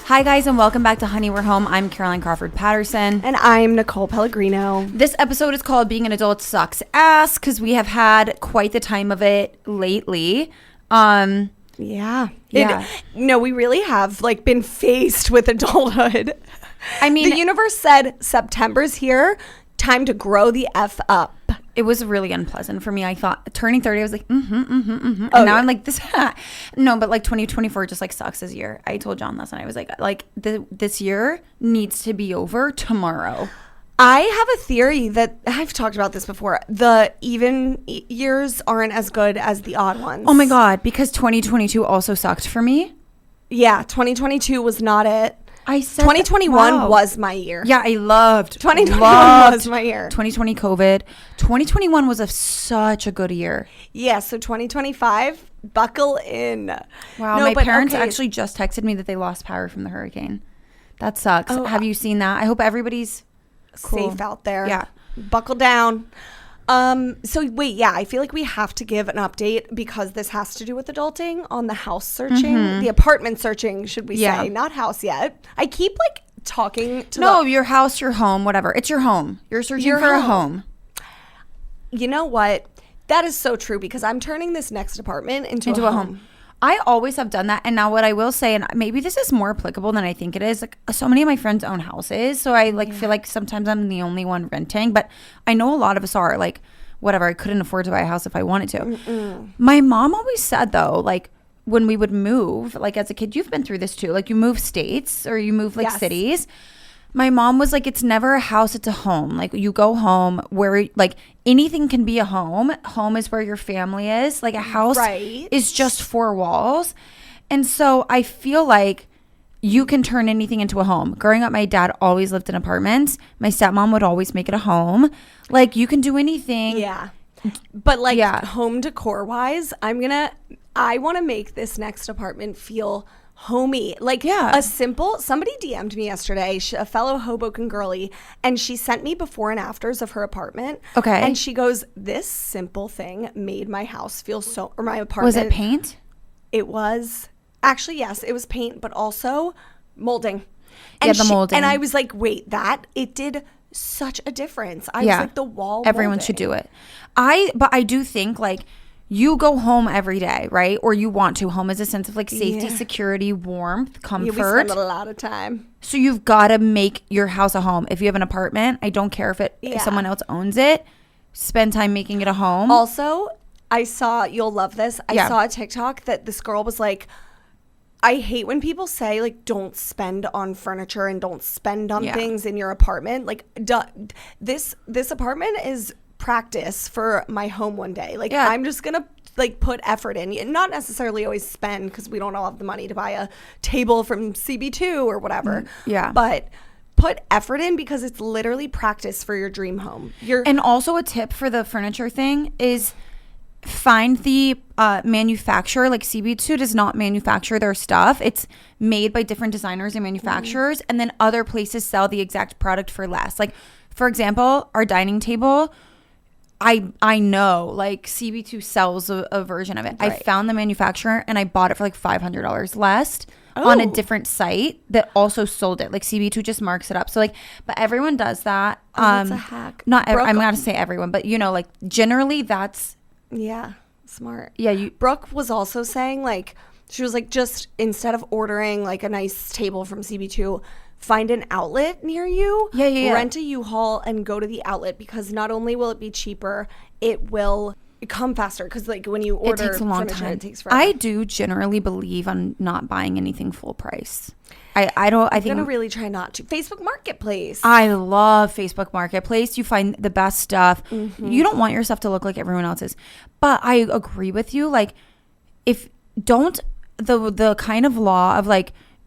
Hi guys, and welcome back to Honey We're Home. I'm Caroline Crawford Patterson. And I'm Nicole Pellegrino. This episode is called Being an Adult Sucks Ass because we have had quite the time of it lately. Yeah. No, we really have been faced with adulthood. I mean, the universe said September's here, time to grow the F up. It was really unpleasant for me. I thought turning 30, I was like, And now I'm like, this. No, but 2024 just sucks this year. I told John last night, I was like this year needs to be over tomorrow. I have a theory that I've talked about this before. The even years aren't as good as the odd ones. Oh my God, because 2022 also sucked for me. Yeah, 2022 was not it. I said 2021 was my year. Yeah, I loved 2021 was my year. 2020 COVID. 2021 was such a good year. Yeah, so 2025, buckle in. Wow, my parents actually just texted me that they lost power from the hurricane. That sucks. Oh, have you seen that? I hope everybody's cool. Safe out there. Yeah. Buckle down. So wait, yeah, I feel like we have to give an update because this has to do with adulting on the house searching, the apartment searching, should we say, not house yet. I keep talking to your house, your home, whatever. It's your home. You're searching for a home. You know what? That is so true because I'm turning this next apartment into a home. I always have done that. And now what I will say, and maybe this is more applicable than I think it is, so many of my friends own houses. So I feel like sometimes I'm the only one renting. But I know a lot of us are whatever. I couldn't afford to buy a house if I wanted to. Mm-mm. My mom always said though, when we would move, as a kid, you've been through this too. You move states or you move cities. My mom was it's never a house, it's a home. You go home where anything can be a home. Home is where your family is. A house is just four walls. And so I feel like you can turn anything into a home. Growing up, my dad always lived in apartments. My stepmom would always make it a home. You can do anything. Yeah. But home decor wise, I want to make this next apartment feel homey. Somebody DM'd me yesterday, a fellow Hoboken girly, and she sent me before and afters of her apartment. Okay. And she goes, this simple thing made my house feel or my apartment. Was it paint? It was. Actually, yes, it was paint, but also molding. And the molding. And I was like, wait, it did such a difference. I was like, the wall Everyone molding. should do it. But I do think you go home every day, right? Or you want to. Home is a sense of safety, security, warmth, comfort. Yeah, we spend a lot of time. So you've got to make your house a home. If you have an apartment, I don't care if someone else owns it. Spend time making it a home. Also, you'll love this. I saw a TikTok that this girl was like, I hate when people say don't spend on furniture and don't spend on things in your apartment. This apartment is practice for my home one day. I'm just gonna put effort in, not necessarily always spend because we don't all have the money to buy a table from CB2 or whatever, but put effort in because it's literally practice for your dream home. And also a tip for the furniture thing is find the manufacturer. CB2 does not manufacture their stuff. It's made by different designers and manufacturers, and then other places sell the exact product for less. For example, our dining table, I know CB2 sells a version of it. Right. I found the manufacturer and I bought it for $500 less on a different site that also sold it. CB2 just marks it up. So but everyone does that. That's a hack. I'm not to say everyone, but generally that's smart. Yeah, Brooke was also saying she was just instead of ordering a nice table from CB2, find an outlet near you, rent a U-Haul and go to the outlet because not only will it be cheaper, it will come faster because when you order, it takes a long time. It takes forever. I do generally believe on not buying anything full price. I'm gonna really try not to. Facebook Marketplace. I love Facebook Marketplace. You find the best stuff. Mm-hmm. You don't want your stuff to look like everyone else's, but I agree with you. If don't the kind of law of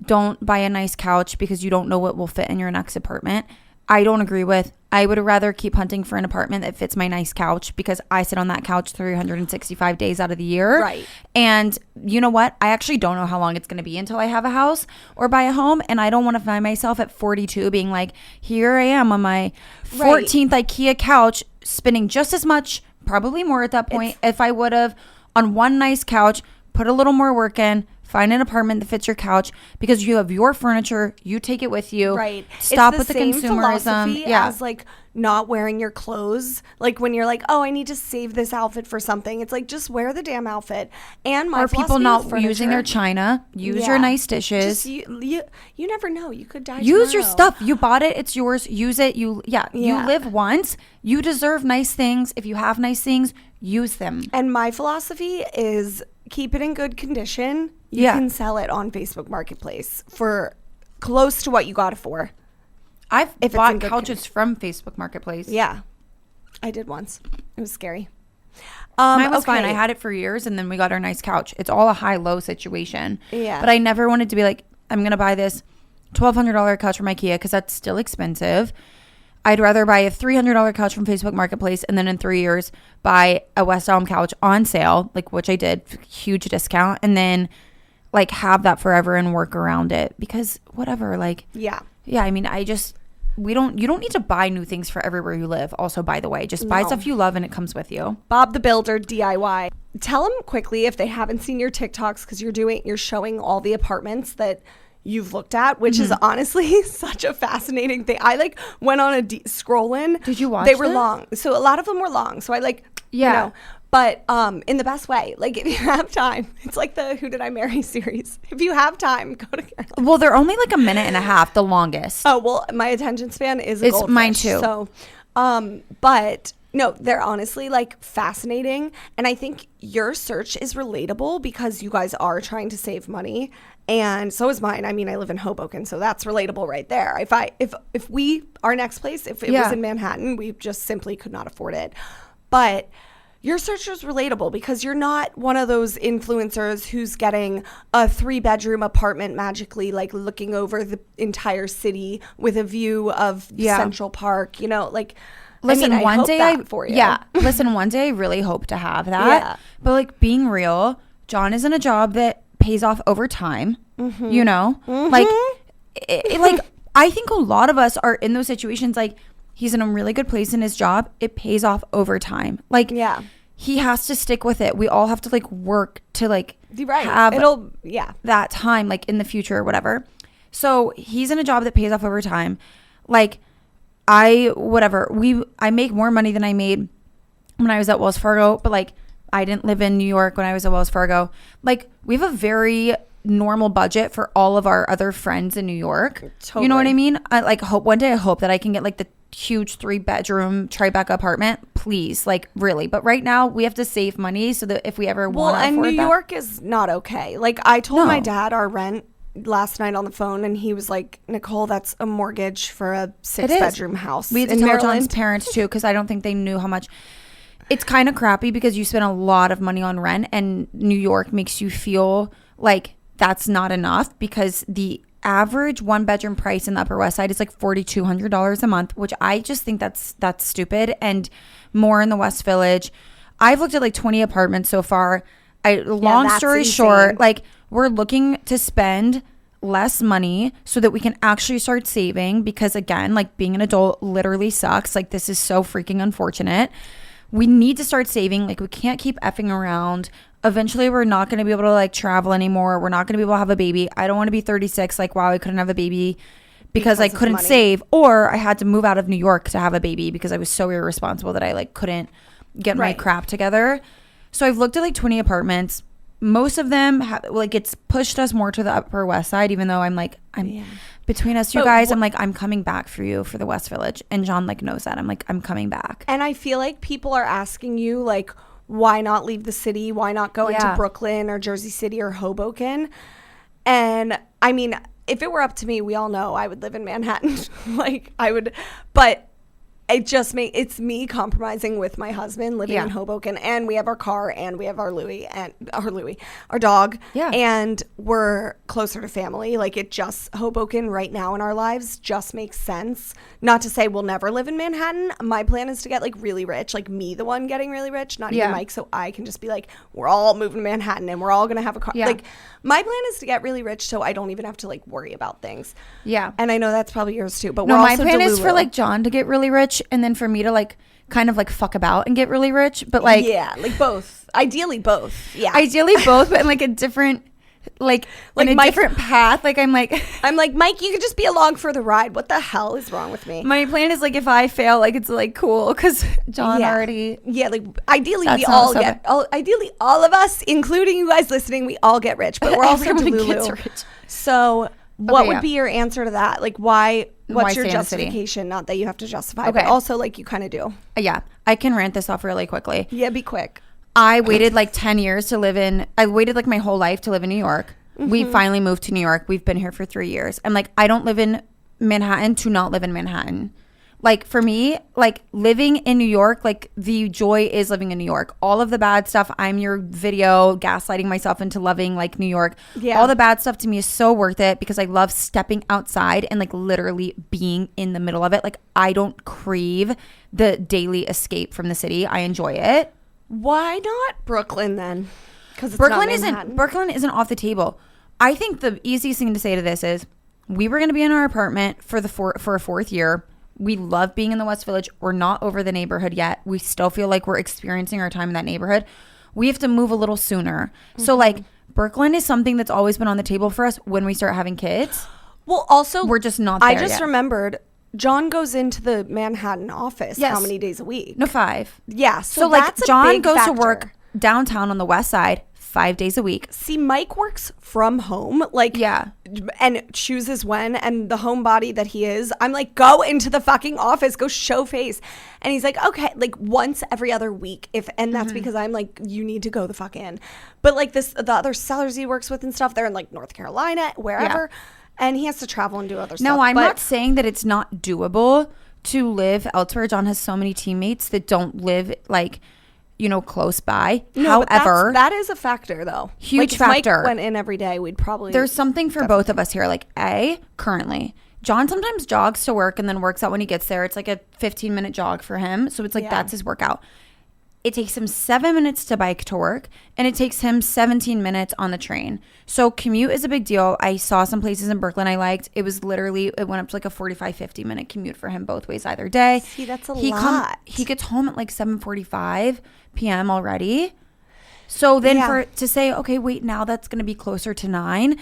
don't buy a nice couch because you don't know what will fit in your next apartment. I don't agree with. I would rather keep hunting for an apartment that fits my nice couch because I sit on that couch 365 days out of the year. Right. And you know what? I actually don't know how long it's going to be until I have a house or buy a home. And I don't want to find myself at 42 being here I am on my 14th IKEA couch spending just as much, probably more at that point, if I would have on one nice couch, put a little more work in, Find an apartment that fits your couch because you have your furniture. You take it with you. Right. Stop it's with the consumerism. As like not wearing your clothes. Like when you're like, oh, I need to save this outfit for something. It's like, just wear the damn outfit. And my people not using their china. Use your nice dishes. Just, you never know. You could die Use tomorrow. your stuff. You bought it. It's yours. Use it. You live once. You deserve nice things. If you have nice things, use them. And my philosophy is keep it in good condition. You can sell it on Facebook Marketplace for close to what you got it for. I've bought couches from Facebook Marketplace. Yeah, I did once. It was scary. Mine was fine. I had it for years, and then we got our nice couch. It's all a high-low situation. Yeah. But I never wanted to be like, I'm going to buy this $1,200 couch from IKEA because that's still expensive. I'd rather buy a $300 couch from Facebook Marketplace and then in 3 years buy a West Elm couch on sale, like which I did, huge discount, and then like have that forever and work around it because whatever, like yeah. I mean, you don't need to buy new things for everywhere you live. Also, by the way, just buy stuff you love and it comes with you. Bob the Builder DIY. Tell them quickly if they haven't seen your TikToks because you're showing all the apartments that you've looked at, which is honestly such a fascinating thing. I like went on a scrolling. Did you watch? They were long, so a lot of them were long. So I but in the best way. Like if you have time, it's like the Who Did I Marry series. If you have time, go to Carolina. Well, they're only like a minute and a half, the longest. Oh well, my attention span is a goldfish. Mine too. So, but no, they're honestly like fascinating, and I think your search is relatable because you guys are trying to save money. And so is mine. I mean, I live in Hoboken, so that's relatable right there. If we, our next place, if it was in Manhattan, we just simply could not afford it. But your search is relatable because you're not one of those influencers who's getting a 3-bedroom apartment magically, like looking over the entire city with a view of Central Park, like. Listen, one day for you. Listen, one day I really hope to have that. Yeah. But like being real, John is in a job that pays off over time. Like I think a lot of us are in those situations. Like he's in a really good place in his job. It pays off over time. Like he has to stick with it. We all have to like work to like have that time like in the future or whatever. So he's in a job that pays off over time. Like I make more money than I made when I was at Wells Fargo, but like I didn't live in New York when I was at Wells Fargo. Like we have a very normal budget for all of our other friends in New York. Totally. You know what I mean? I hope that I can get like the huge 3-bedroom Tribeca apartment, please, like really. But right now we have to save money so that if we ever want to afford that. Well, and New York is not okay. Like I told my dad our rent last night on the phone, and he was like, Nicole, that's a mortgage for a 6-bedroom house. We had to tell John's parents too because I don't think they knew how much. It's kind of crappy because you spend a lot of money on rent, and New York makes you feel like that's not enough because the average 1-bedroom price in the Upper West Side is like $4,200 a month, which I just think that's stupid. And more in the West Village. I've looked at like 20 apartments so far. Long story short, like we're looking to spend less money so that we can actually start saving because again, like being an adult literally sucks. Like this is so freaking unfortunate. We need to start saving. Like we can't keep effing around. Eventually we're not going to be able to like travel anymore. We're not going to be able to have a baby. I don't want to be 36 like wow, I couldn't have a baby because I couldn't save, or I had to move out of New York to have a baby because I was so irresponsible that I like couldn't get my crap together. So I've looked at like 20 apartments. Most of them like it's pushed us more to the Upper West Side, even though I'm between us two guys, I'm like, I'm coming back for you for the West Village. And John like knows that. I'm like, I'm coming back. And I feel like people are asking you like, why not leave the city? Why not go into Brooklyn or Jersey City or Hoboken? And I mean, if it were up to me, we all know I would live in Manhattan. Like I would, but it's me compromising with my husband living in Hoboken, and we have our car and we have our our dog, and we're closer to family. Like Hoboken right now in our lives just makes sense. Not to say we'll never live in Manhattan. My plan is to get like really rich, like me, the one getting really rich, not even Mike, so I can just be like, we're all moving to Manhattan and we're all gonna have a car. Like my plan is to get really rich so I don't even have to like worry about things. Yeah. And I know that's probably yours too, but my plan is for like John to get really rich and then for me to like kind of like fuck about and get really rich, but like like both. Ideally both. Yeah. Ideally both, but in like a different like in a different path. Like I'm like Mike, you could just be along for the ride. What the hell is wrong with me? My plan is like if I fail, like it's like cool because John already. Yeah, like ideally ideally all of us, including you guys listening, we all get rich, but we're also Delulu. So what would be your answer to that? Like what's your justification? Not that you have to justify, but also like you kind of do. Yeah, I can rant this off really quickly. Yeah, be quick. I waited like 10 years to live in, I waited like my whole life to live in New York. We finally moved to New York. We've been here for 3 years. I'm like, I don't live in Manhattan to not live in Manhattan. Like for me, like living in New York, like the joy is living in New York. All of the bad stuff, I'm your video gaslighting myself into loving like New York. Yeah. All the bad stuff to me is so worth it because I love stepping outside and like literally being in the middle of it. Like I don't crave the daily escape from the city. I enjoy it. Why not Brooklyn then? Because Brooklyn isn't off the table. I think the easiest thing to say to this is we were going to be in our apartment for a fourth year. We love being in the West Village. We're not over the neighborhood yet. We still feel like we're experiencing our time in that neighborhood. We have to move a little sooner. So like Brooklyn is something that's always been on the table for us when we start having kids. Well, also we're just not there yet. Remembered John goes into the Manhattan office how many days a week? No, 5. Yeah. So like John goes to work downtown on the west side 5 days a week. See, Mike works from home, like, and chooses when, and the homebody that he is, I'm like, go into the fucking office, go show face. And he's like, okay, like once every other week, and that's because I'm like, you need to go the fuck in. But like the other sellers he works with and stuff, they're in like North Carolina, wherever. Yeah. And he has to travel and do other stuff. No, I'm not saying that it's not doable to live elsewhere. John has so many teammates that don't live like, close by. No, however, that is a factor though. Huge factor. If Mike went in every day, we'd probably. There's something for both of us here. Like currently, John sometimes jogs to work and then works out when he gets there. It's like a 15-minute jog for him. So it's like that's his workout. It takes him 7 minutes to bike to work, and it takes him 17 minutes on the train. So commute is a big deal. I saw some places in Brooklyn I liked. It was literally, it went up to like a 45, 50-minute commute for him both ways either day. See, that's a lot. He gets home at like 7:45 p.m. already. So then to say, okay, wait, now that's going to be closer to 9.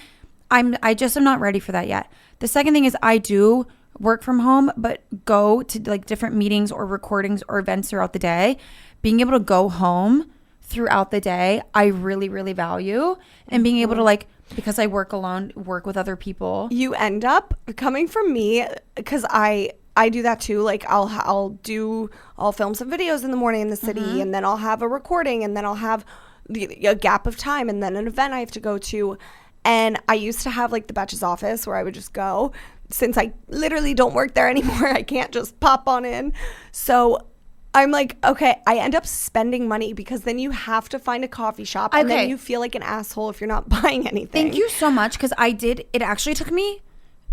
I just am not ready for that yet. The second thing is I do work from home, but go to like different meetings or recordings or events throughout the day. Being able to go home throughout the day, I really, really value. And being able to like, because I work alone, work with other people. You end up coming from me, because I do that too. Like I'll film some videos in the morning in the city, and then I'll have a recording, and then I'll have a gap of time, and then an event I have to go to. And I used to have like the Betches office where I would just go. Since I literally don't work there anymore, I can't just pop on in. So I'm like, okay, I end up spending money because then you have to find a coffee shop, and then you feel like an asshole if you're not buying anything. Thank you so much, because it actually took me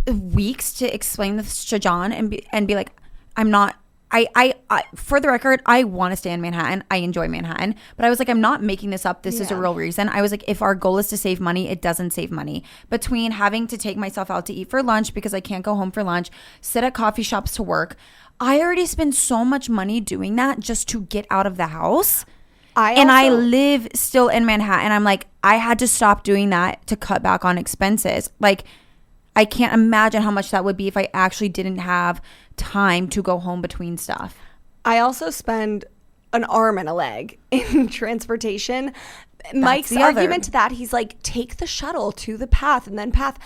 weeks to explain this to John and be like, I'm not, I for the record, I want to stay in Manhattan. I enjoy Manhattan, but I was like, I'm not making this up. This is a real reason. I was like, if our goal is to save money, it doesn't save money. Between having to take myself out to eat for lunch because I can't go home for lunch, sit at coffee shops to work, I already spend so much money doing that just to get out of the house. I live still in Manhattan. I'm like, I had to stop doing that to cut back on expenses. Like, I can't imagine how much that would be if I actually didn't have time to go home between stuff. I also spend an arm and a leg in transportation. Mike's argument to that, he's like, take the shuttle to the path and then path.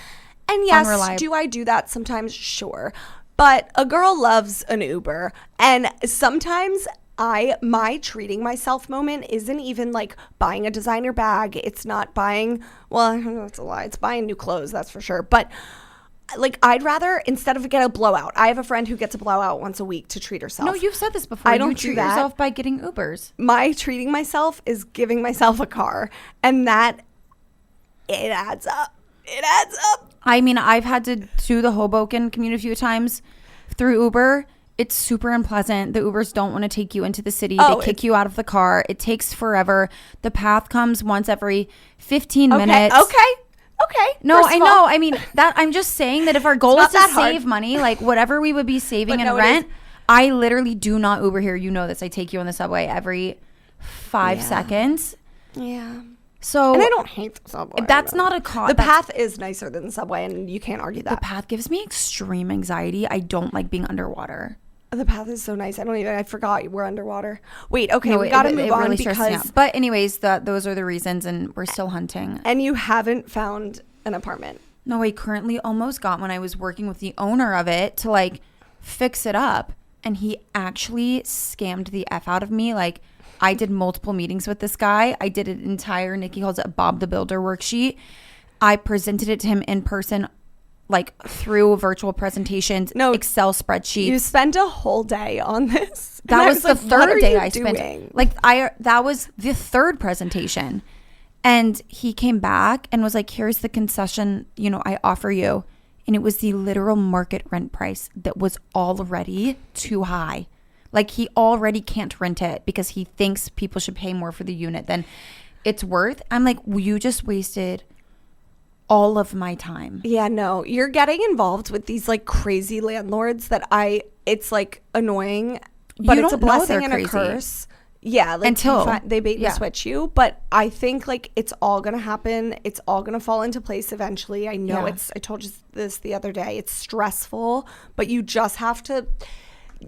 And yes, do I do that sometimes? Sure. But a girl loves an Uber, and sometimes my treating myself moment isn't even like buying a designer bag. It's not buying, well, that's a lie. It's buying new clothes, that's for sure. But like, I'd rather, instead of get a blowout, I have a friend who gets a blowout once a week to treat herself. No, you've said this before. I don't treat do that. yourself by getting Ubers. My treating myself is giving myself a car, and that, it adds up. It adds up. I mean, I've had to do the Hoboken commute a few times through Uber. It's super unpleasant. The Ubers don't want to take you into the city. They kick you out of the car. It takes forever. The path comes once every 15 minutes. Okay. No, I know. I mean, that I'm just saying that if our goal is to save money, like whatever we would be saving in rent, I literally do not Uber here. You know this. I take you on the subway every 5 seconds. Yeah. So and I don't hate the subway. That's not a con. The path is nicer than the subway, and you can't argue that. The path gives me extreme anxiety. I don't like being underwater. The path is so nice. I forgot we're underwater. Wait, okay, we gotta move on because. But anyways, those are the reasons, and we're still hunting. And you haven't found an apartment. No, I currently almost got one. I was working with the owner of it to like fix it up, and he actually scammed the F out of me. Like, I did multiple meetings with this guy. I did an entire, Nikki calls it Bob the Builder worksheet. I presented it to him in person, like through virtual presentations, Excel spreadsheets. You spent a whole day on this. That was the third day I spent. That was the third presentation. And he came back and was like, here's the concession, I offer you. And it was the literal market rent price that was already too high. Like, he already can't rent it because he thinks people should pay more for the unit than it's worth. I'm like, well, you just wasted all of my time. Yeah, no, you're getting involved with these like crazy landlords that it's like annoying, but it's a blessing and a curse. Yeah, like until they bait and switch you. But I think like it's all gonna happen. It's all gonna fall into place eventually. I know I told you this the other day. It's stressful, but you just have to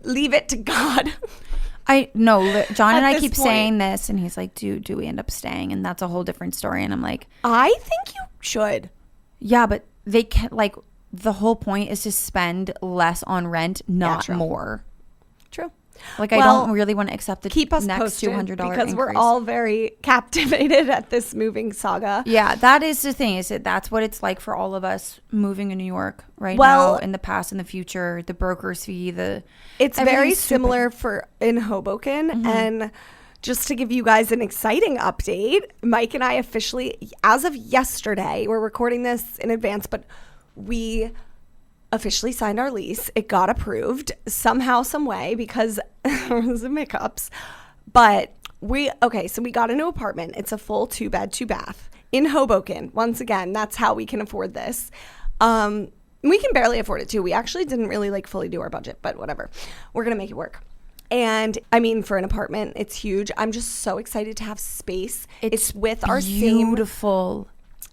leave it to God. I know. John and I keep saying this, and he's like, do we end up staying? And that's a whole different story. And I'm like, I think you should. Yeah, but they can't, like, the whole point is to spend less on rent, not more. True. Like, I don't really want to accept the keep us next posted $200 because increase. We're all very captivated at this moving saga. Yeah, that is the thing. Is that that's what it's like for all of us moving in New York now, in the past, in the future. The broker's fee, it's very similar in Hoboken. And just to give you guys an exciting update, Mike and I officially, as of yesterday, we're recording this in advance, but we officially signed our lease. It got approved somehow, some way, because there was some hiccups. But so we got a new apartment. It's a full 2-bed, 2-bath in Hoboken. Once again, that's how we can afford this. We can barely afford it too. We actually didn't really like fully do our budget, but whatever. We're going to make it work. And I mean, for an apartment, it's huge. I'm just so excited to have space. It's with our beautiful.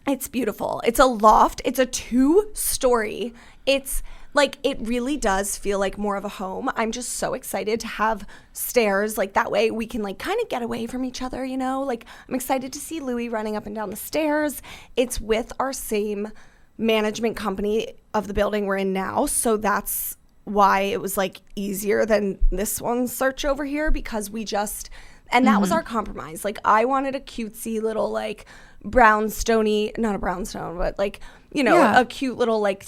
It's beautiful. It's a loft. It's a 2-story. It's like, it really does feel like more of a home. I'm just so excited to have stairs. Like, that way we can like kind of get away from each other, Like, I'm excited to see Louis running up and down the stairs. It's with our same management company of the building we're in now. So that's why it was like easier than this one's search over here, because we just, and that was our compromise. Like, I wanted a cutesy little like brownstone-y, not a brownstone, but like, a cute little like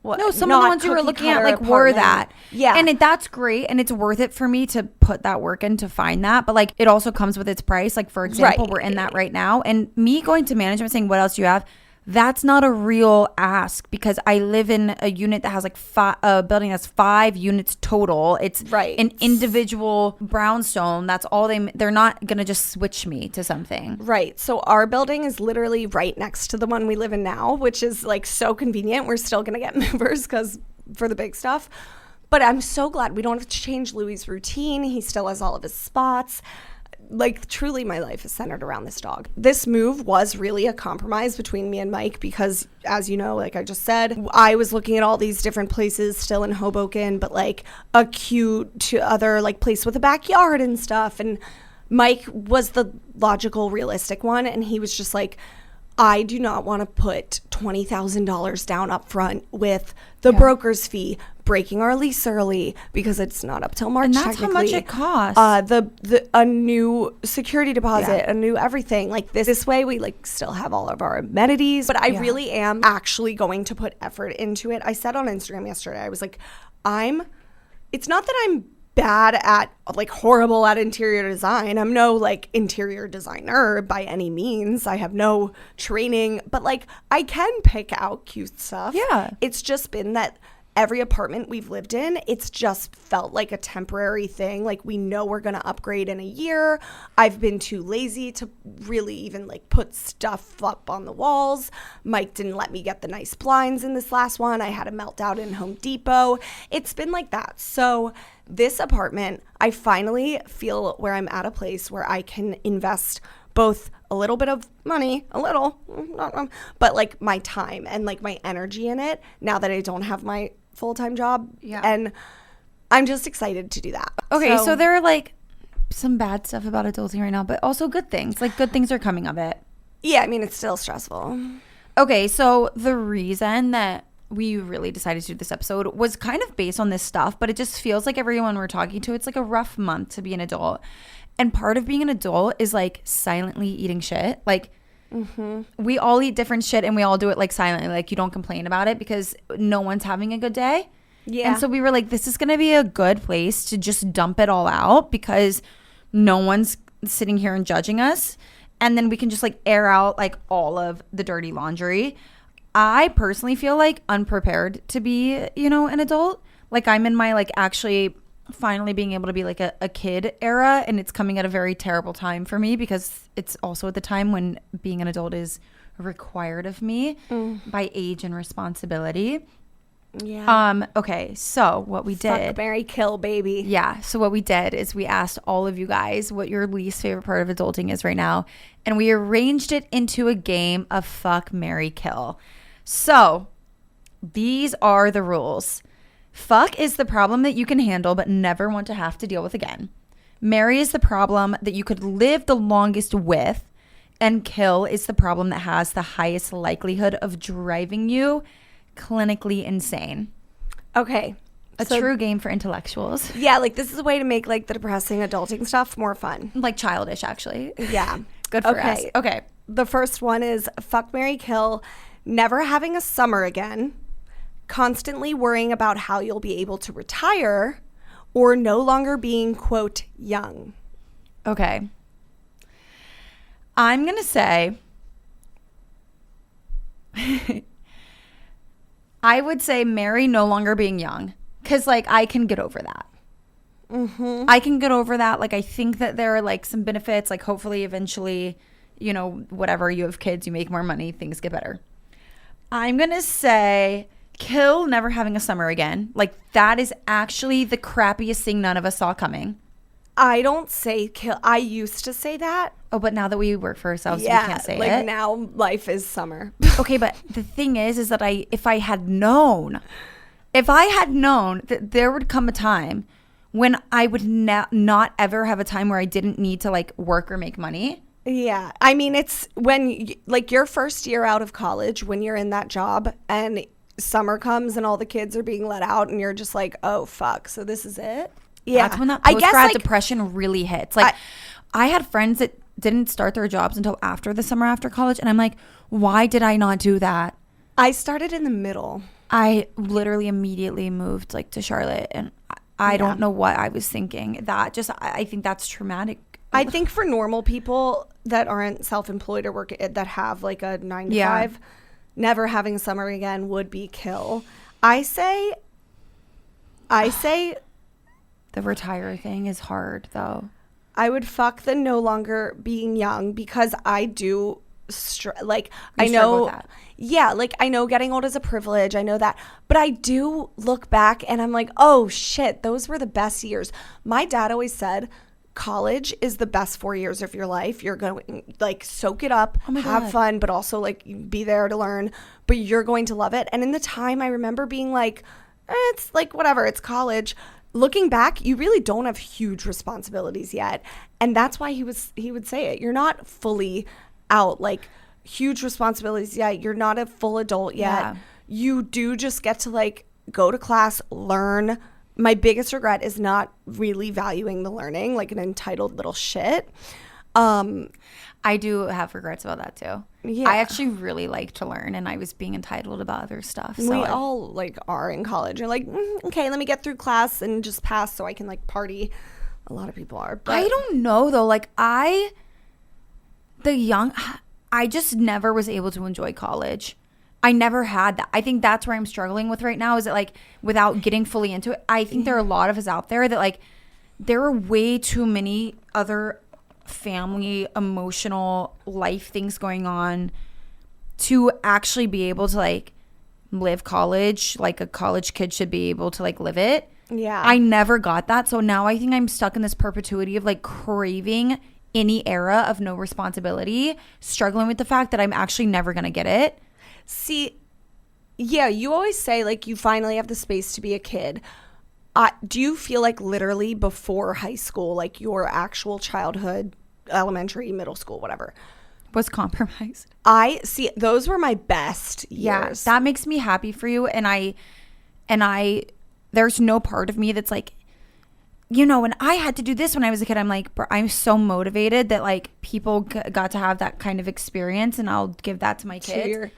no, some of the ones you were looking at like were that. Yeah. And that's great, and it's worth it for me to put that work in to find that, but like it also comes with its price. Like, for example, we're in that right now, and me going to management saying, what else do you have? That's not a real ask, because I live in a unit that has like a building that's 5 units total. It's an individual brownstone. That's all they're not going to just switch me to something. Right. So our building is literally right next to the one we live in now, which is like so convenient. We're still going to get movers for the big stuff. But I'm so glad we don't have to change Louis' routine. He still has all of his spots. Like, truly, my life is centered around this dog. This move was really a compromise between me and Mike because, as you know, like I just said, I was looking at all these different places still in Hoboken, but like a cute to other like place with a backyard and stuff. And Mike was the logical, realistic one. And he was just like, I do not want to put $20,000 down up front with the broker's fee, breaking our lease early because it's not up till March. And that's how much it costs. A new security deposit, a new everything. Like this way, we like still have all of our amenities. But I really am actually going to put effort into it. I said on Instagram yesterday, I was like, it's not that I'm bad at like horrible at interior design. I'm no like interior designer by any means. I have no training, but like I can pick out cute stuff. Yeah. It's just been that every apartment we've lived in, it's just felt like a temporary thing. Like, we know we're going to upgrade in a year. I've been too lazy to really even like put stuff up on the walls. Mike didn't let me get the nice blinds in this last one. I had a meltdown in Home Depot. It's been like that. So this apartment, I finally feel where I'm at a place where I can invest both a little bit of money, but like my time and like my energy in it now that I don't have my full-time job. Yeah. And I'm just excited to do that. Okay, so there are like some bad stuff about adulting right now, but also good things. Like good things are coming of it. Yeah, I mean, it's still stressful. Okay, so the reason that we really decided to do this episode was kind of based on this stuff, but it just feels like everyone we're talking to, it's like a rough month to be an adult. And part of being an adult is like silently eating shit. Like we all eat different shit and we all do it like silently. Like you don't complain about it because no one's having a good day. Yeah. And so we were like, this is going to be a good place to just dump it all out because no one's sitting here and judging us. And then we can just like air out like all of the dirty laundry. I personally feel like unprepared to be, you know, an adult. Like I'm in my like actually finally being able to be like a kid era, and it's coming at a very terrible time for me because it's also at the time when being an adult is required of me by age and responsibility. Yeah. Okay, so what we did. Fuck, marry, kill, baby. Yeah. So what we did is we asked all of you guys what your least favorite part of adulting is right now, and we arranged it into a game of fuck, marry, kill. So these are the rules. Fuck is the problem that you can handle but never want to have to deal with again. Marry is the problem that you could live the longest with. And kill is the problem that has the highest likelihood of driving you clinically insane. Okay. A true game for intellectuals. Yeah, like this is a way to make like the depressing adulting stuff more fun. Like childish, actually. Yeah. Good for us. Okay. The first one is fuck, marry, kill. Never having a summer again. Constantly worrying about how you'll be able to retire, or no longer being, quote, young. Okay. I'm going to say, I would say marry no longer being young. Because, like, I can get over that. I can get over that. Like, I think that there are, like, some benefits. Like, hopefully, eventually, you know, whatever, you have kids, you make more money, things get better. I'm going to say kill never having a summer again. Like, that is actually the crappiest thing none of us saw coming. I don't say kill. I used to say that. Oh, but now that we work for ourselves, we can't say like it. Now life is summer. Okay, but the thing is that if I had known that there would come a time when I would not ever have a time where I didn't need to like work or make money. Yeah. I mean, it's when like your first year out of college, when you're in that job and summer comes and all the kids are being let out and you're just like, oh, fuck. So this is it. Yeah. That's when that post-grad depression really hits. Like I had friends that didn't start their jobs until after the summer after college. And I'm like, why did I not do that? I started in the middle. I literally immediately moved like to Charlotte, and I don't know what I was thinking. I think that's traumatic. I think for normal people that aren't self-employed or work that have like a 9 to 5, never having summer again would be kill. I say the retire thing is hard though. I would fuck the no longer being young because I do I know with that. Yeah, like I know getting old is a privilege. I know that. But I do look back and I'm like, oh shit, those were the best years. My dad always said college is the best 4 years of your life. You're going like soak it up, have fun, but also like be there to learn, but you're going to love it. And in the time I remember being like, it's like whatever, it's college. Looking back, you really don't have huge responsibilities yet. And that's why he would say it. You're not fully out, like huge responsibilities yet. You're not a full adult yet. Yeah. You do just get to like go to class, learn. My biggest regret is not really valuing the learning like an entitled little shit. I do have regrets about that too. Yeah. I actually really like to learn, and I was being entitled about other stuff. So we all like are in college. You're like, okay, let me get through class and just pass so I can like party. A lot of people are. But I don't know though. Like I just never was able to enjoy college. I never had that. I think that's where I'm struggling with right now, is that like without getting fully into it, I think there are a lot of us out there that like there are way too many other family, emotional life things going on to actually be able to like live college like a college kid should be able to like live it. Yeah. I never got that. So now I think I'm stuck in this perpetuity of like craving any era of no responsibility, struggling with the fact that I'm actually never going to get it. See, yeah, you always say like you finally have the space to be a kid. Do you feel like literally before high school, like your actual childhood, elementary, middle school, whatever, was compromised? I see. Those were my best years. Yeah, that makes me happy for you. And I, there's no part of me that's like, you know, when I had to do this when I was a kid, I'm like, bro, I'm so motivated that like people got to have that kind of experience, and I'll give that to my kids.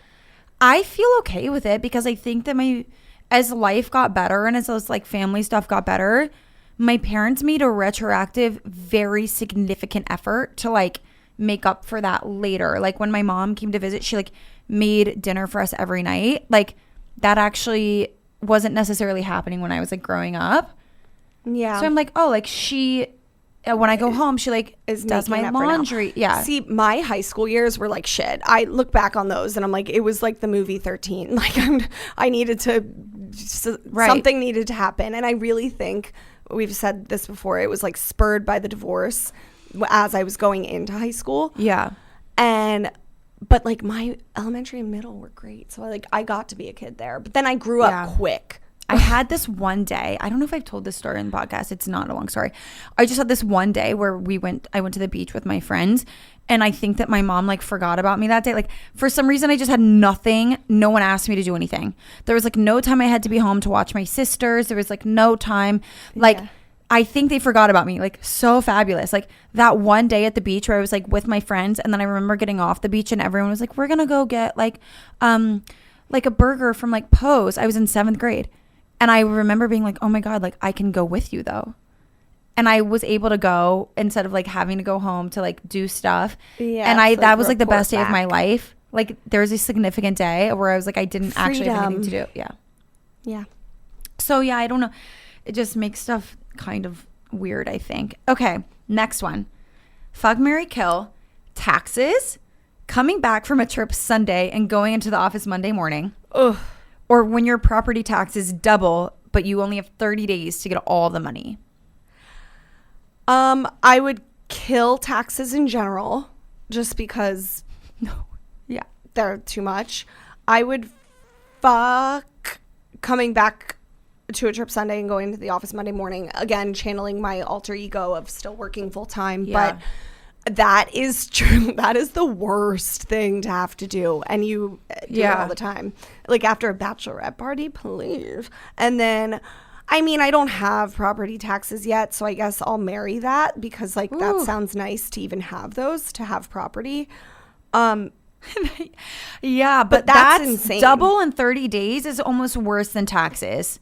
I feel okay with it because I think that as life got better and as those like family stuff got better, my parents made a retroactive, very significant effort to like make up for that later. Like when my mom came to visit, she like made dinner for us every night. Like that actually wasn't necessarily happening when I was like growing up. Yeah. So I'm like, oh, like she, when I go home, she like does my laundry. Yeah. See, my high school years were like shit. I look back on those and I'm like, it was like the movie 13. Like I needed to, something needed to happen. And I really think, we've said this before, it was like spurred by the divorce as I was going into high school. Yeah. But like my elementary and middle were great. So I got to be a kid there. But then I grew up quick. I had this one day, I don't know if I've told this story in the podcast. It's not a long story. I just had this one day where I went to the beach with my friends, and I think that my mom like forgot about me that day. Like for some reason I just had nothing. No one asked me to do anything. There was like no time I had to be home to watch my sisters. There was like no time. Like I think they forgot about me. Like so fabulous. Like that one day at the beach where I was like with my friends, and then I remember getting off the beach and everyone was like, we're gonna go get like a burger from like Poe's. I was in 7th grade. And I remember being like, oh my God, like I can go with you though. And I was able to go instead of like having to go home to like do stuff. Yeah. And that was like the best day of my life. Like there was a significant day where I was like, I didn't actually have anything to do. Yeah. Yeah. So yeah, I don't know. It just makes stuff kind of weird, I think. Okay. Next one. Fuck, marry, kill. Taxes. Coming back from a trip Sunday and going into the office Monday morning. Ugh. Or when your property taxes double, but you only have 30 days to get all the money. I would kill taxes in general, just because they're too much. I would fuck coming back to a trip Sunday and going to the office Monday morning. Again, channeling my alter ego of still working full time, but that is true. That is the worst thing to have to do. And you do it all the time. Like after a bachelorette party, please. And then, I mean, I don't have property taxes yet, so I guess I'll marry that because like that sounds nice to even have those, to have property. Yeah, but that's insane. Double in 30 days is almost worse than taxes.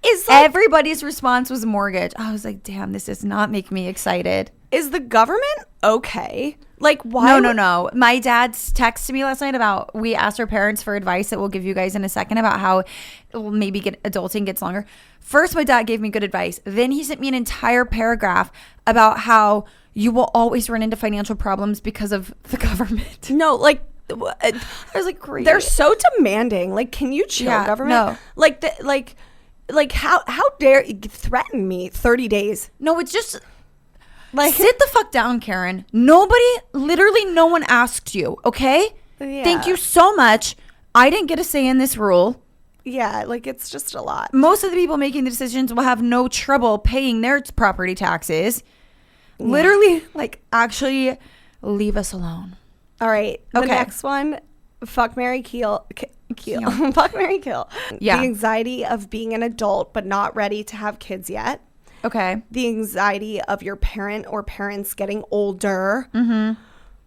Is like, everybody's response was mortgage. I was like, damn, this does not make me excited. Is the government okay? Like, why? No. My dad texted me last night about, we asked our parents for advice that we'll give you guys in a second about how maybe adulting gets longer. First, my dad gave me good advice. Then he sent me an entire paragraph about how you will always run into financial problems because of the government. No, like, I was like, great. They're so demanding. Like, can you chill, government? No. Like how dare you threaten me 30 days? No, it's just like, sit the fuck down, Karen. Literally no one asked you, okay? Yeah. Thank you so much. I didn't get a say in this rule. Yeah, like it's just a lot. Most of the people making the decisions will have no trouble paying their property taxes. Yeah. Literally, like, actually leave us alone. All right. The next one, fuck, marry, kill. Fuck, marry, kill. Yeah. The anxiety of being an adult but not ready to have kids yet. Okay. The anxiety of your parent or parents getting older. Mm-hmm.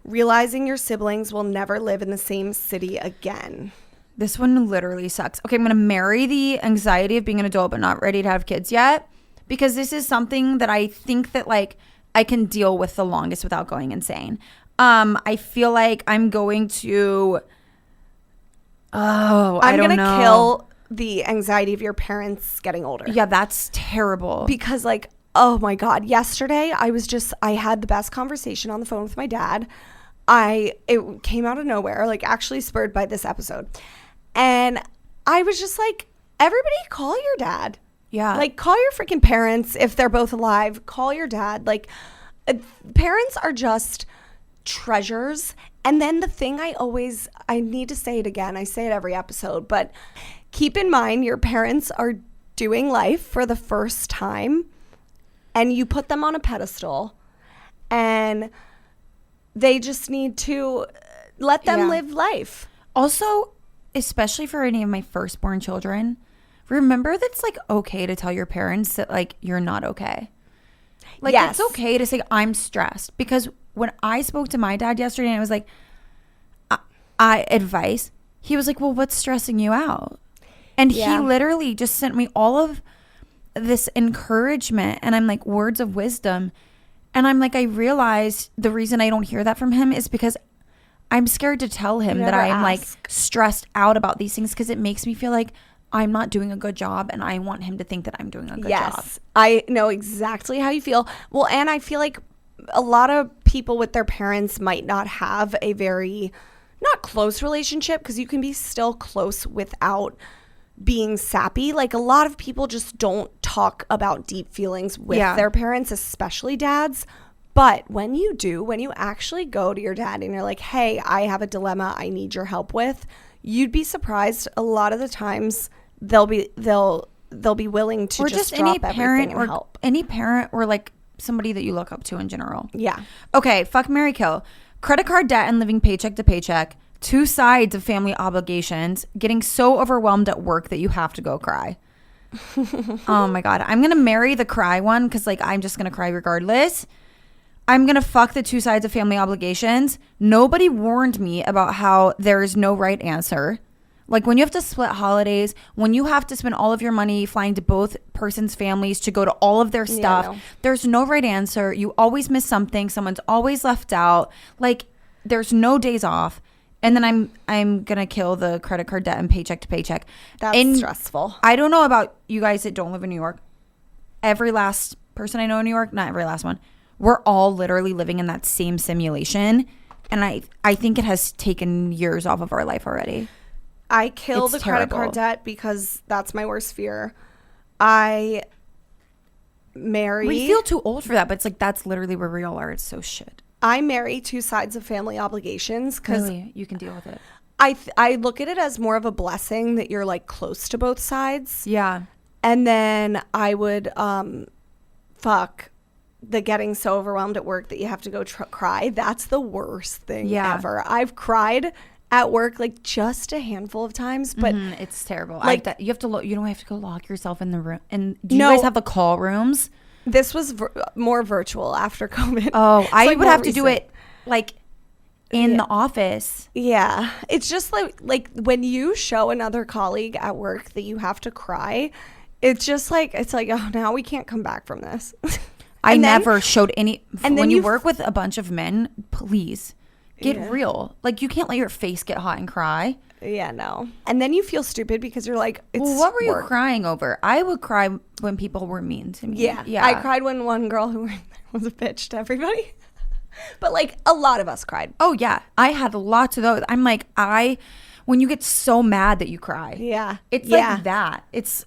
Realizing your siblings will never live in the same city again. This one literally sucks. Okay, I'm going to marry the anxiety of being an adult but not ready to have kids yet, because this is something that I think that like I can deal with the longest without going insane. I feel like I'm going to... I'm going to kill the anxiety of your parents getting older. Yeah, that's terrible. Because like, oh my God, yesterday I had the best conversation on the phone with my dad. It came out of nowhere, like actually spurred by this episode. And I was just like, everybody call your dad. Yeah. Like, call your freaking parents if they're both alive. Call your dad. Like, Parents are just treasures. And then the thing I need to say it again. I say it every episode, but keep in mind your parents are doing life for the first time and you put them on a pedestal and they just need to let them live life. Also, especially for any of my firstborn children, remember that's like okay to tell your parents that like you're not okay. Like it's okay to say I'm stressed, because when I spoke to my dad yesterday and I was like, I advice, he was like, well, what's stressing you out? And he literally just sent me all of this encouragement and I'm like, words of wisdom. And I'm like, I realized the reason I don't hear that from him is because I'm scared to tell him that I'm like stressed out about these things, because it makes me feel like I'm not doing a good job and I want him to think that I'm doing a good job. Yes, I know exactly how you feel. Well, and I feel like a lot of people with their parents might not have a very, not close relationship, because you can be still close without being sappy. Like a lot of people just don't talk about deep feelings with their parents, especially dads. But when you do, when you actually go to your dad and you're like, hey, I have a dilemma I need your help with, you'd be surprised a lot of the times they'll be willing to just drop everything and help. Any parent or like somebody that you look up to in general. Yeah. Okay, fuck, marry, kill. Credit card debt and living paycheck to paycheck. Two sides of family obligations. Getting so overwhelmed at work that you have to go cry. Oh my God. I'm going to marry the cry one because like I'm just going to cry regardless. I'm going to fuck the two sides of family obligations. Nobody warned me about how there is no right answer. Like when you have to split holidays, when you have to spend all of your money flying to both persons' families to go to all of their stuff, there's no right answer. You always miss something. Someone's always left out. Like there's no days off. And then I'm going to kill the credit card debt and paycheck to paycheck. That's stressful. I don't know about you guys that don't live in New York. Every last person I know in New York, not every last one, we're all literally living in that same simulation. And I think it has taken years off of our life already. I kill the credit card debt because that's my worst fear. I marry. We feel too old for that, but it's like that's literally where we all are. It's so shit. I marry two sides of family obligations because really, you can deal with it. I look at it as more of a blessing that you're like close to both sides. Yeah. And then I would fuck the getting so overwhelmed at work that you have to go cry. That's the worst thing ever. I've cried at work like just a handful of times, but it's terrible. Like you have to you don't have to go lock yourself in the room. And do you guys have the call rooms? This was more virtual after COVID. Oh, I would have to do it like in the office. Yeah, it's just like when you show another colleague at work that you have to cry, it's just like oh, now we can't come back from this. I never showed any. And when you work with a bunch of men, please get real. Like you can't let your face get hot and cry. Yeah, no. And then you feel stupid because you're like, well, what were you crying over? I would cry when people were mean to me. Yeah. I cried when one girl who was a bitch to everybody. But like a lot of us cried. Oh yeah, I had lots of those. I'm like, when you get so mad that you cry. Yeah. It's like that. It's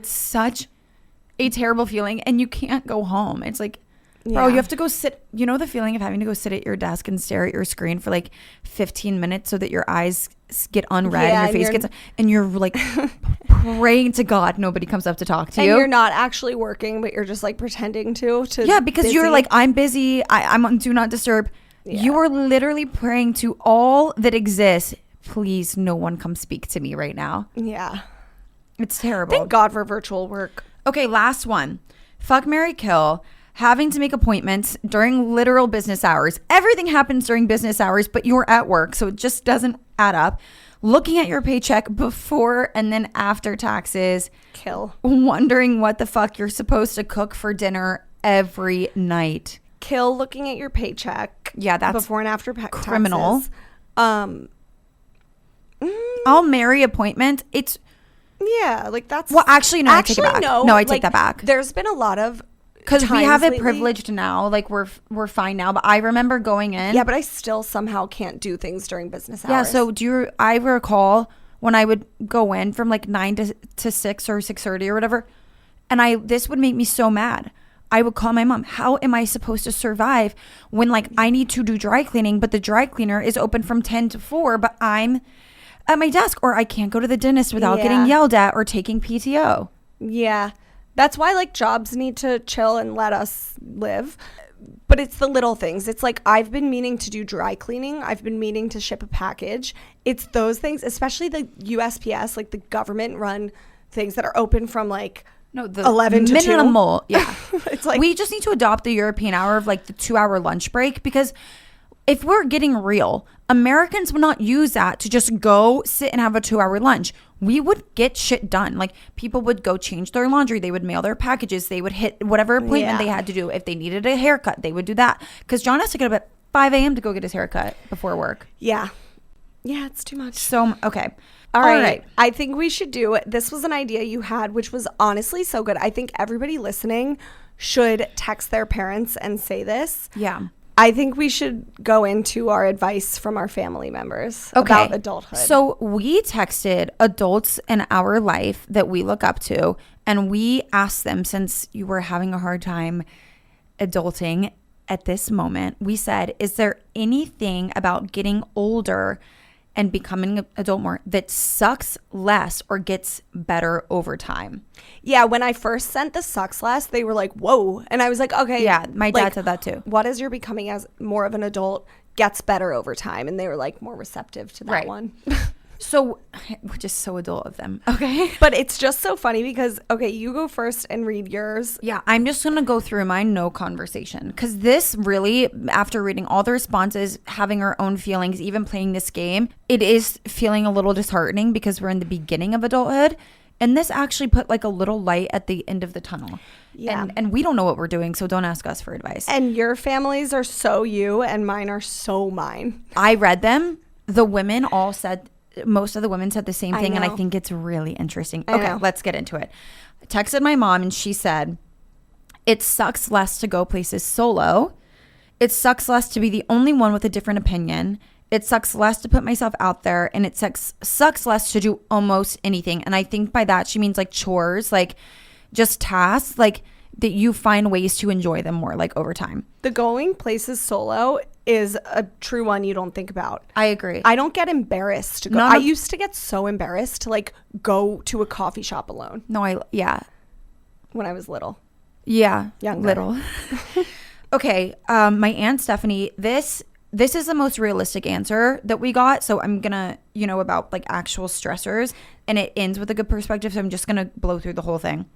such a terrible feeling, and you can't go home. It's like, bro, you have to go sit. You know the feeling of having to go sit at your desk and stare at your screen for like 15 minutes so that your eyes get unread and your face gets, and you're like praying to God nobody comes up to talk to you. And you're not actually working, but you're just like pretending to because you're like, I'm busy. I'm on do not disturb. Yeah. You are literally praying to all that exists. Please, no one come speak to me right now. Yeah. It's terrible. Thank God for virtual work. Okay, last one. Fuck, marry, kill. Having to make appointments during literal business hours. Everything happens during business hours, but you're at work, so it just doesn't add up. Looking at your paycheck before and then after taxes. Kill. Wondering what the fuck you're supposed to cook for dinner every night. Kill looking at your paycheck. Yeah, that's before and after criminal. Taxes. I'll marry appointment. It's... Yeah, like that's... Well, actually, no, I take it back. No, I take that back. There's been a lot of... Because we have it privileged now. Like, we're fine now. But I remember going in... Yeah, but I still somehow can't do things during business hours. Yeah, so I recall when I would go in from like 9 to 6 or 6:30 or whatever, and this would make me so mad. I would call my mom. How am I supposed to survive when like I need to do dry cleaning, but the dry cleaner is open from 10 to 4, but I'm at my desk, or I can't go to the dentist without getting yelled at or taking PTO. Yeah. That's why like jobs need to chill and let us live. But it's the little things. It's like I've been meaning to do dry cleaning. I've been meaning to ship a package. It's those things, especially the USPS, like the government run things that are open from like the 11 to 2. Minimal. Yeah. It's like we just need to adopt the European hour of like the 2-hour lunch break, because if we're getting real, Americans would not use that to just go sit and have a 2-hour lunch. We would get shit done. Like people would go change their laundry. They would mail their packages. They would hit whatever appointment they had to do. If they needed a haircut, they would do that. Because John has to get up at 5 a.m. to go get his haircut before work. Yeah. Yeah, it's too much. So, okay. All right. I think we should do it. This was an idea you had, which was honestly so good. I think everybody listening should text their parents and say this. Yeah. I think we should go into our advice from our family members about adulthood. So we texted adults in our life that we look up to, and we asked them, since you were having a hard time adulting at this moment, we said, is there anything about getting older and becoming an adult more that sucks less or gets better over time? Yeah, when I first sent the sucks less, they were like, whoa. And I was like, okay. Yeah, my dad said that too. What is your becoming as more of an adult gets better over time? And they were like more receptive to that one. So, which is so adult of them. Okay. But it's just so funny because, okay, you go first and read yours. Yeah, I'm just going to go through mine, no conversation. Because this really, after reading all the responses, having our own feelings, even playing this game, it is feeling a little disheartening because we're in the beginning of adulthood. And this actually put like a little light at the end of the tunnel. Yeah. And we don't know what we're doing, so don't ask us for advice. And your families are so you and mine are so mine. I read them. The women all said... Most of the women said the same thing, and I think it's really interesting. Okay, let's get into it. I texted my mom, and she said, it sucks less to go places solo. It sucks less to be the only one with a different opinion. It sucks less to put myself out there, and it sucks less to do almost anything. And I think by that, she means like chores, like just tasks, like that you find ways to enjoy them more, like over time. The going places solo is a true one you don't think about. I agree. I don't get embarrassed to go. I used to get so embarrassed to like go to a coffee shop alone. When I was little. Yeah. Younger. Little. Okay. My Aunt Stephanie, this is the most realistic answer that we got. So I'm going to, about like actual stressors, and it ends with a good perspective. So I'm just going to blow through the whole thing.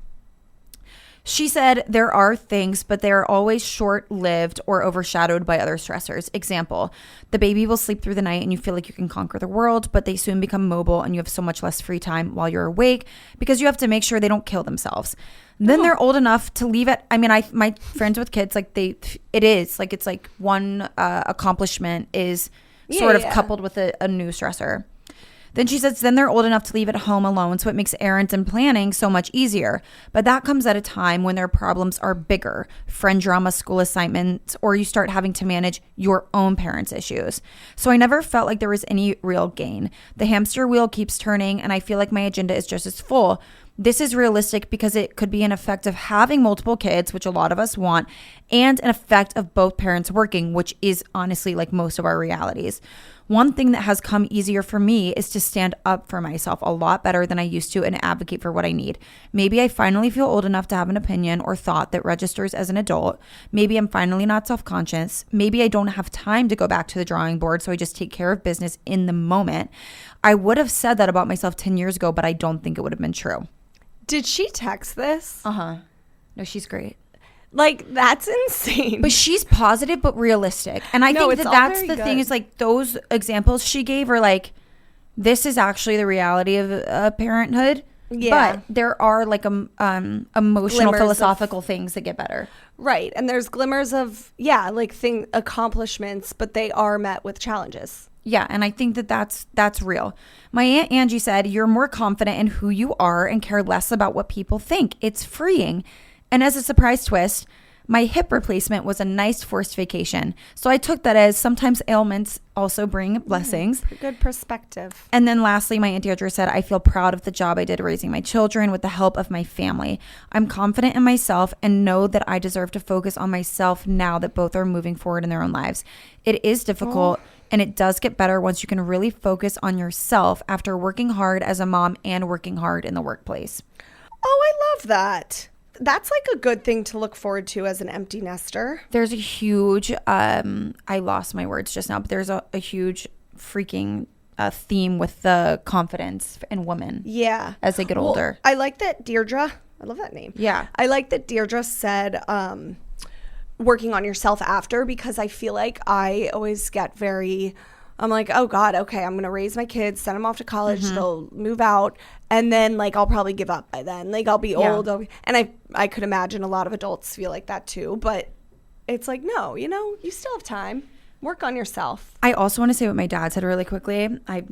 She said there are things, but they are always short-lived or overshadowed by other stressors. Example, the baby will sleep through the night and you feel like you can conquer the world, but they soon become mobile and you have so much less free time while you're awake because you have to make sure they don't kill themselves. Then they're old enough to leave it. I mean, my friends with kids, like it's like one accomplishment is sort of coupled with a new stressor. Then she says, then they're old enough to leave at home alone, so it makes errands and planning so much easier. But that comes at a time when their problems are bigger, friend drama, school assignments, or you start having to manage your own parents' issues. So I never felt like there was any real gain. The hamster wheel keeps turning, and I feel like my agenda is just as full. This is realistic because it could be an effect of having multiple kids, which a lot of us want, and an effect of both parents working, which is honestly like most of our realities. One thing that has come easier for me is to stand up for myself a lot better than I used to and advocate for what I need. Maybe I finally feel old enough to have an opinion or thought that registers as an adult. Maybe I'm finally not self-conscious. Maybe I don't have time to go back to the drawing board, so I just take care of business in the moment. I would have said that about myself 10 years ago, but I don't think it would have been true. Did she text this? Uh-huh. No, she's great. Like, that's insane. But she's positive but realistic. And I think that's the thing is like those examples she gave are like, this is actually the reality of parenthood. Yeah. But there are like emotional, glimmers philosophical things that get better. Right. And there's glimmers of, accomplishments, but they are met with challenges. Yeah, and I think that's real. My Aunt Angie said, you're more confident in who you are and care less about what people think. It's freeing. And as a surprise twist, My hip replacement was a nice forced vacation. So I took that as sometimes ailments also bring blessings. Good perspective. And then lastly, my Aunt Deirdre said, I feel proud of the job I did raising my children with the help of my family. I'm confident in myself and know that I deserve to focus on myself now that both are moving forward in their own lives. It is difficult and it does get better once you can really focus on yourself after working hard as a mom and working hard in the workplace. Oh, I love that. That's like a good thing to look forward to as an empty nester. There's a huge, I lost my words just now, but there's a huge freaking theme with the confidence in women. Yeah. As they get older. I like that Deirdre, I love that name. Yeah. I like that Deirdre said working on yourself after, because I feel like I always get I'm like, oh God, okay, I'm going to raise my kids, send them off to college, they'll move out, and then like I'll probably give up by then. Like I'll be old. And I could imagine a lot of adults feel like that too, but it's like, no, you still have time. Work on yourself. I also want to say what my dad said really quickly. I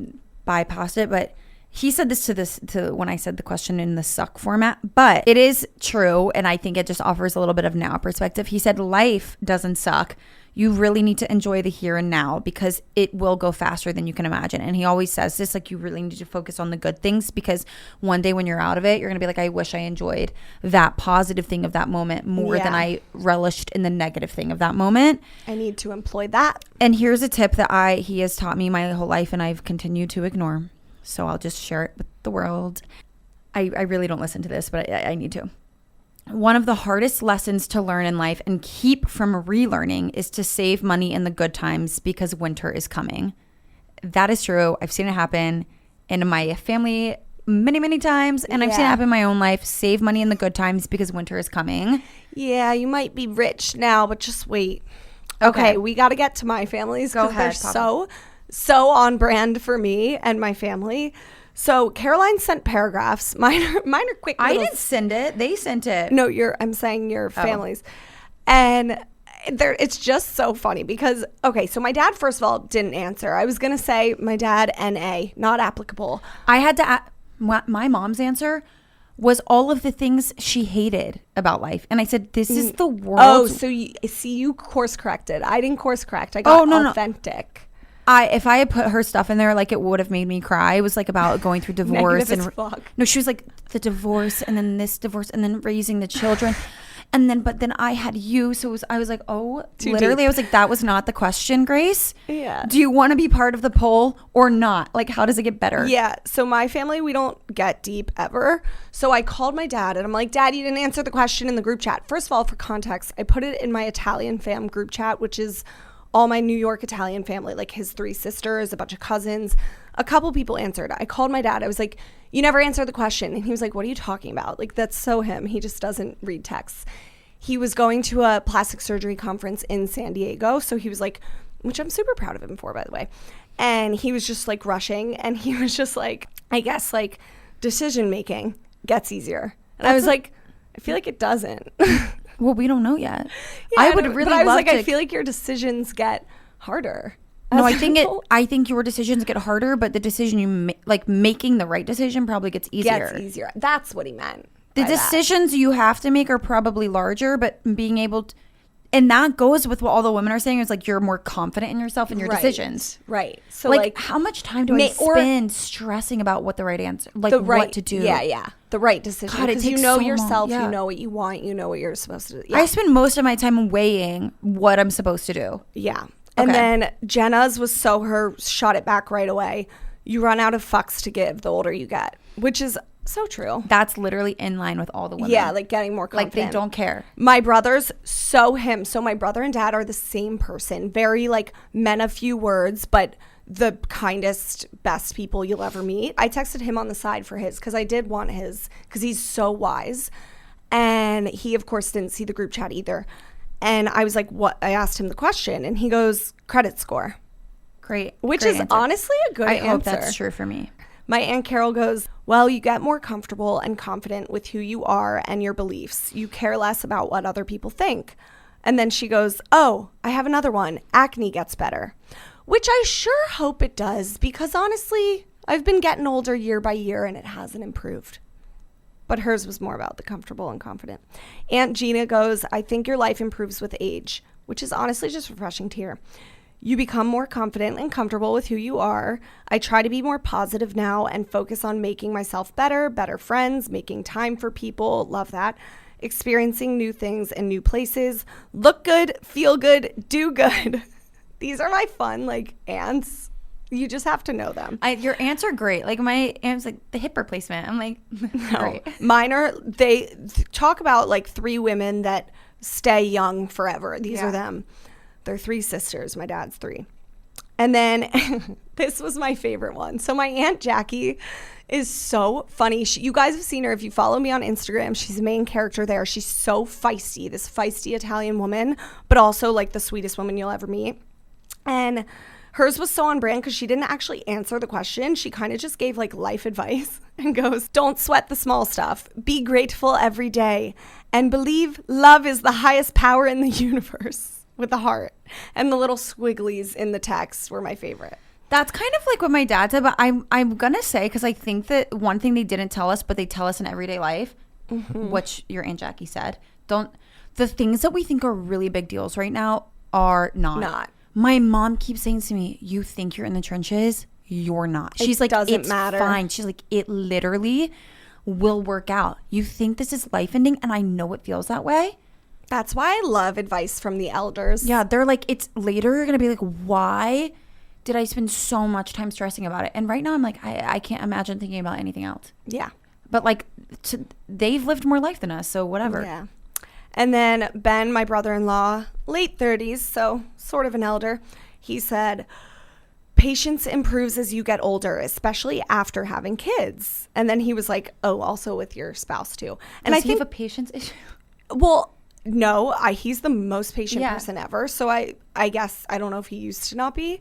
bypassed it, but he said this to when I said the question in the suck format, but it is true. And I think it just offers a little bit of now perspective. He said, life doesn't suck. You really need to enjoy the here and now because it will go faster than you can imagine. And he always says this, like, you really need to focus on the good things because one day when you're out of it, you're going to be like, I wish I enjoyed that positive thing of that moment more than I relished in the negative thing of that moment. I need to employ that. And here's a tip that he has taught me my whole life and I've continued to ignore. So I'll just share it with the world. I really don't listen to this, but I need to. One of the hardest lessons to learn in life and keep from relearning is to save money in the good times because winter is coming. That is true. I've seen it happen in my family many, many times, and I've seen it happen in my own life. Save money in the good times because winter is coming. Yeah, you might be rich now, but just wait. Okay, we got to get to my families because they're so on brand for me and my family. So Caroline sent paragraphs. Mine are quick. I didn't send it. They sent it. No, I'm saying your families. And it's just so funny because, okay, so my dad, first of all, didn't answer. I was going to say my dad, NA, not applicable. I had to, my mom's answer was all of the things she hated about life. And I said, this is the world. Oh, so you course corrected. I didn't course correct. I got authentic. If I had put her stuff in there, like, it would have made me cry. It was like about going through divorce no, she was like the divorce and then this divorce and then raising the children. But then I had you. So I was like, oh, literally, deep. I was like, that was not the question, Grace. Yeah. Do you want to be part of the poll or not? Like, how does it get better? Yeah. So my family, we don't get deep ever. So I called my dad and I'm like, Dad, you didn't answer the question in the group chat. First of all, for context, I put it in my Italian fam group chat, which is all my New York Italian family, like his 3 sisters, a bunch of cousins. A couple people answered. I called my dad. I was like, you never answered the question. And he was like, what are you talking about? Like, that's so him. He just doesn't read texts. He was going to a plastic surgery conference in San Diego. So he was like, which I'm super proud of him for, by the way. And he was just like rushing. And he was just like, I guess like decision making gets easier. And I was like, I feel like it doesn't. Well, we don't know yet. Yeah, I would really love like, I feel like your decisions get harder. No, I think your decisions get harder, but the decision you making the right decision probably gets easier. That's what he meant. The decisions you have to make are probably larger, but being able to, and that goes with what all the women are saying, is like you're more confident in yourself and your decisions. Right. So like how much time do I spend stressing about what the right answer, what to do? Yeah. The right decision. God, it takes yourself, long. you know what you want, you know what you're supposed to do. Yeah. I spend most of my time weighing what I'm supposed to do. Yeah. And then Jenna's was shot it back right away. You run out of fucks to give the older you get, which is so true. That's literally in line with all the women. Yeah, like getting more confident. Like they don't care. My brothers, so my brother and dad are the same person. Very like men of few words, but the kindest, best people you'll ever meet. I texted him on the side for his because I did want his because he's so wise. And he, of course, didn't see the group chat either. And I was like, what? I asked him the question and he goes, credit score. Great. Which is answer. Honestly a good answer. I hope that's true for me. My Aunt Carol goes, well, you get more comfortable and confident with who you are and your beliefs. You care less about what other people think. And then she goes, oh, I have another one. Acne gets better. Which I sure hope it does because honestly, I've been getting older year by year and it hasn't improved. But hers was more about the comfortable and confident. Aunt Gina goes, I think your life improves with age, which is honestly just refreshing to hear. You become more confident and comfortable with who you are. I try to be more positive now and focus on making myself better friends, making time for people. Love that. Experiencing new things and new places. Look good, feel good, do good. These are my fun, like, aunts. You just have to know them. Your aunts are great. Like, my aunt's like the hip replacement. I'm like, great. No. Mine are, they talk about like 3 women that stay young forever. These are them. They're 3 sisters. My dad's 3. And then this was my favorite one. So my Aunt Jackie is so funny. You guys have seen her. If you follow me on Instagram, she's the main character there. She's so feisty, this feisty Italian woman, but also like the sweetest woman you'll ever meet. And hers was so on brand because she didn't actually answer the question. She kind of just gave like life advice and goes, don't sweat the small stuff. Be grateful every day and believe love is the highest power in the universe. With the heart. And the little squigglies in the text were my favorite. That's kind of like what my dad said, but I'm going to say, because I think that one thing they didn't tell us, but they tell us in everyday life, which your Aunt Jackie said, the things that we think are really big deals right now are not. My mom keeps saying to me, you think you're in the trenches? You're not. She's like, doesn't matter. Fine. She's like, it literally will work out. You think this is life ending, and I know it feels that way. That's why I love advice from the elders. Yeah, they're like, it's later you're going to be like, why did I spend so much time stressing about it? And right now I'm like, I can't imagine thinking about anything else. Yeah. But like, they've lived more life than us, so whatever. Yeah. And then Ben, my brother-in-law, late 30s, so sort of an elder, he said, patience improves as you get older, especially after having kids. And then he was like, oh, also with your spouse too. And Does he have a patience issue? Well, no, he's the most patient person ever. So I guess, I don't know if he used to not be,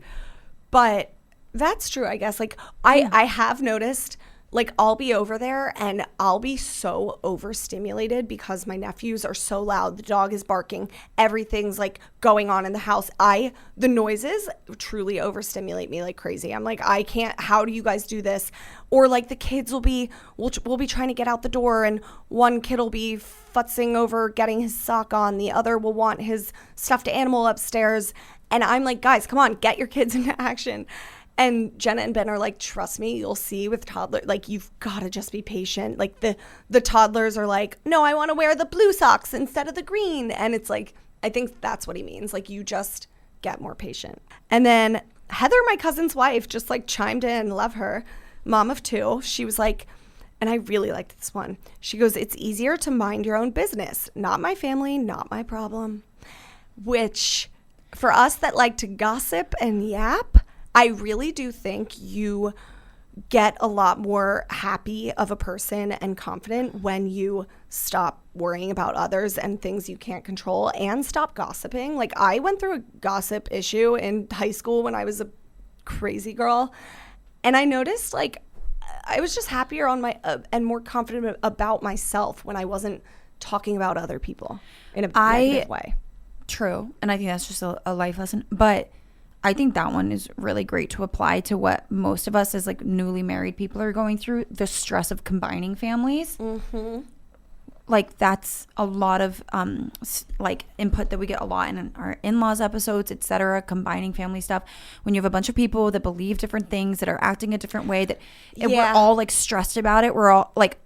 but that's true, I guess. Like, I have noticed, like, I'll be over there and I'll be so overstimulated because my nephews are so loud. The dog is barking. Everything's, like, going on in the house. The noises truly overstimulate me like crazy. I'm like, I can't, how do you guys do this? Or, like, the kids we'll be trying to get out the door and one kid will be futzing over getting his sock on. The other will want his stuffed animal upstairs. And I'm like, guys, come on, get your kids into action. And Jenna and Ben are like, trust me, you'll see with toddlers, like, you've got to just be patient. Like, the toddlers are like, no, I want to wear the blue socks instead of the green. And it's like, I think that's what he means. Like, you just get more patient. And then Heather, my cousin's wife, just like chimed in, love her, mom of 2. She was like, and I really liked this one. She goes, it's easier to mind your own business. Not my family, not my problem. Which, for us that like to gossip and yap, I really do think you get a lot more happy of a person and confident when you stop worrying about others and things you can't control and stop gossiping. Like, I went through a gossip issue in high school when I was a crazy girl, and I noticed, like, I was just happier on my and more confident about myself when I wasn't talking about other people in a negative way. True. And I think that's just a life lesson. But I think that one is really great to apply to what most of us as like newly married people are going through, the stress of combining families. Mm-hmm. Like, that's a lot of like input that we get a lot in our in-laws episodes, etc. Combining family stuff. When you have a bunch of people that believe different things, that are acting a different way, that we're all like stressed about it. We're all like,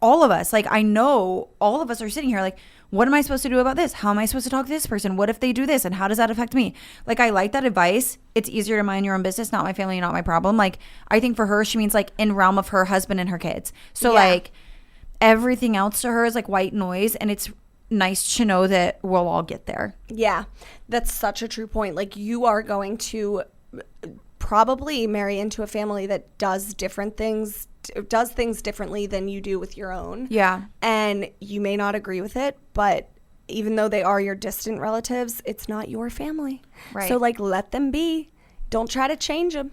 all of us, like, I know all of us are sitting here like, what am I supposed to do about this? How am I supposed to talk to this person? What if they do this? And how does that affect me? Like, I like that advice. It's easier to mind your own business, not my family, not my problem. Like, I think for her, she means like in realm of her husband and her kids. So like, everything else to her is like white noise, and it's nice to know that we'll all get there. Yeah, that's such a true point. Like, you are going to probably marry into a family that does things differently than you do with your own. Yeah. And you may not agree with it, but even though they are your distant relatives, it's not your family. Right. So, like, let them be. Don't try to change them.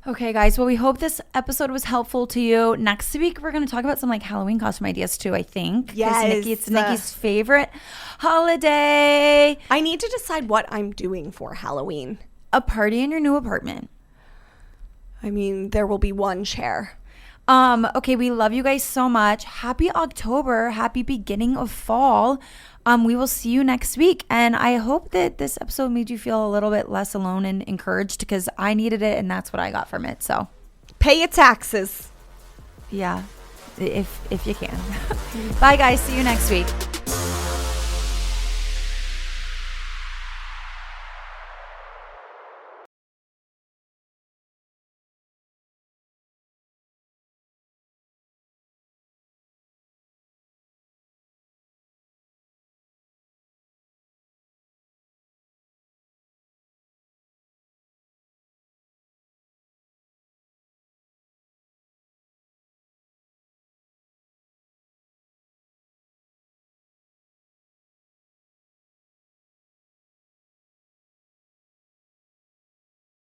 Okay, guys. Well, we hope this episode was helpful to you. Next week, we're going to talk about some like Halloween costume ideas too, I think. Yes. It's Nikki's favorite holiday. I need to decide what I'm doing for Halloween. A party in your new apartment. I mean, there will be one chair. Okay, we love you guys so much. Happy October. Happy beginning of fall. We will see you next week. And I hope that this episode made you feel a little bit less alone and encouraged, because I needed it and that's what I got from it. So pay your taxes. Yeah, if you can. Bye guys. See you next week.